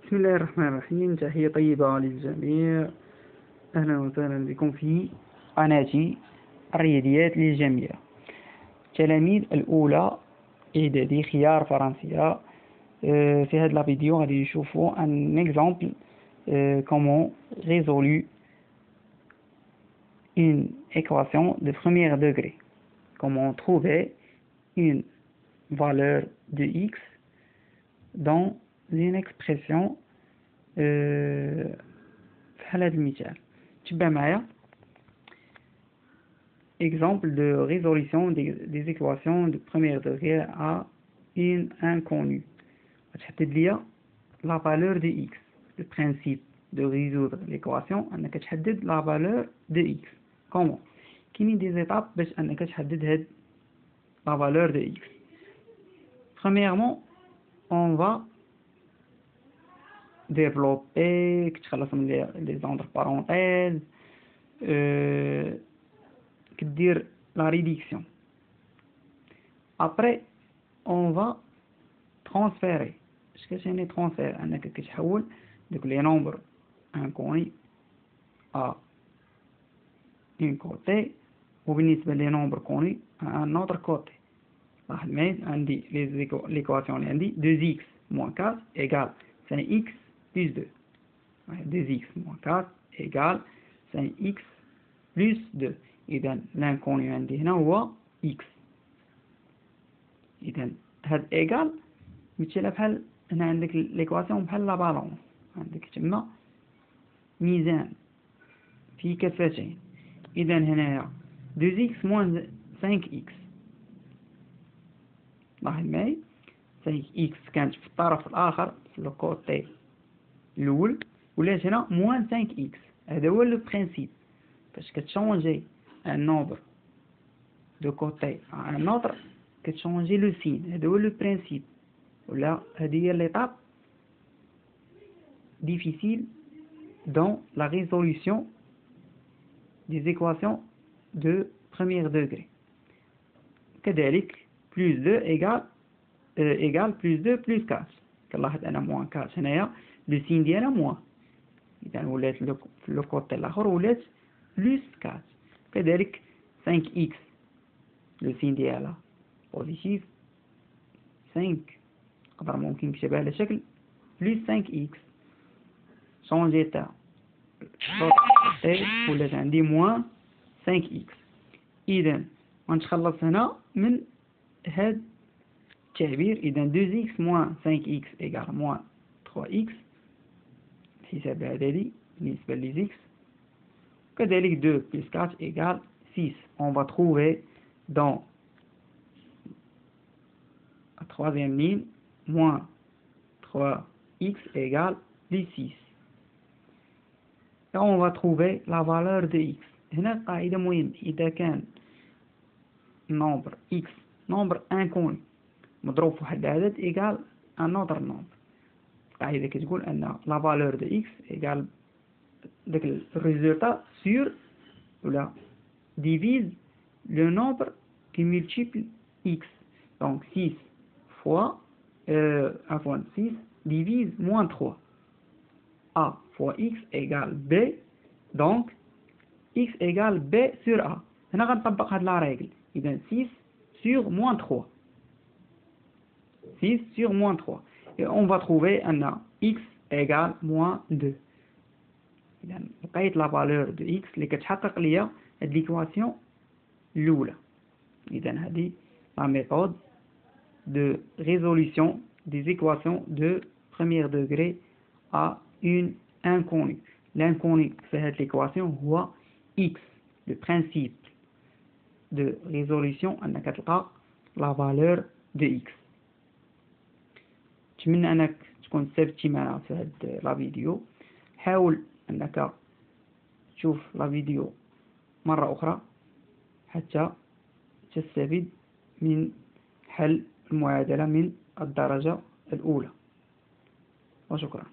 بسم الله الرحمن الرحيم. تحية طيبة للجميع، أهلا وسهلا بكم في قناتي الرياضيات للجميع. تلاميذ الأولى إعدادي خيار فرنسية. في هذا الفيديو غادي نشوفوا un exemple comment résoudre une équation de premier degré, comment trouver une valeur de x dans une expression في هذا المثال. تبع معايا exemple de résolution des équations de premier degré à une inconnue. غتحدد ليا la valeur de x. Le principe de résoudre l'équation انك تحدد la valeur de x. comment كاينين des étapes باش انك تحدد هاد la valeur de x. Premièrement, on va développer كتخلص من les entre parenthèses, كدير la réduction. Après on va transférer. اش كتعني transférer؟ انك كتحول دوك les nombres inconnus à un côté وبالنسبة les nombres connus à un autre côté. لاحظ معايا عندي l'équation اللي عندي 2x moins 4 égale 5x plus 2. 2x moins 4 égale 5x plus 2. إذا l'inconnu عندي هنا هو x. إذا هاد إيكال مثلا بحال هنا عندك l'équation بحال لا بالون، عندك تما ميزان في كفتين. إذا هنايا 2x moins 5x. لاحظ معايا 5x كانت في الطرف الآخر في الكوتي الأول، ولات هنا moins 5x. هذا هو لو برينسيپ فاش كتشونجي un nombre de côté à un autre كتشونجي لو سين. هذا هو لو برينسيپ، ولا هذه هي l'étape difficile dans la résolution des équations de premier degré. كذلك plus 2 égale plus 2 plus 4. كنلاحظ أنا moins 4 هنايا لو سين ديالها موان، إذا ولات في لو كوتي الآخر ولات plus 4. كذلك 5x لو سين ديالها بوزيتيف 5 نقدر ممكن نكتبها على شكل plus 5x. شونجيتها ولات عندي moins 5x. إذا غنتخلص هنا من هاد التعبير. إذا 2x moins 5x égale moins 3x الحساب العددي بالنسبة ل x. كذلك 2 plus 4 égale 6. On va trouver dans la troisième ligne moins 3x égale 6. Et on va trouver la valeur de x. هنا قاعدة مهمة، إذا كان nombre x nombre inconnu مضروب في واحد العدد égale un autre nombre. القاعدة كتقول أن la valeur de x égale داك الريزولتا sur ولا divise le nombre qui multiplie x. Donc 6 fois 6 divise moins 3. a fois x égale b. Donc x égale b sur a. هنا غنطبق هاد لا ريغل. إذا 6 sur moins 3. 6 sur moins 3. Et on va trouver أن x égale moins 2. إذا لقيت لا فالور دو إكس اللي كتحقق ليا هاد ليكواسيون الأولى. إذا هذه لا ميثود دو ريزوليسيون دي إيكواسيون دو بروميير دوغري à une inconnue. L'inconnu في هاد ليكواسيون هو إكس. لو برينسيپ دو ريزوليسيون أنك تلقى لا فالور دو إكس. نتمنى أنك تكون استفدتي معنا في هاد لا فيديو. حاول أنك تشوف لا فيديو مرة أخرى حتى تستفيد من حل المعادلة من الدرجة الأولى. وشكرا.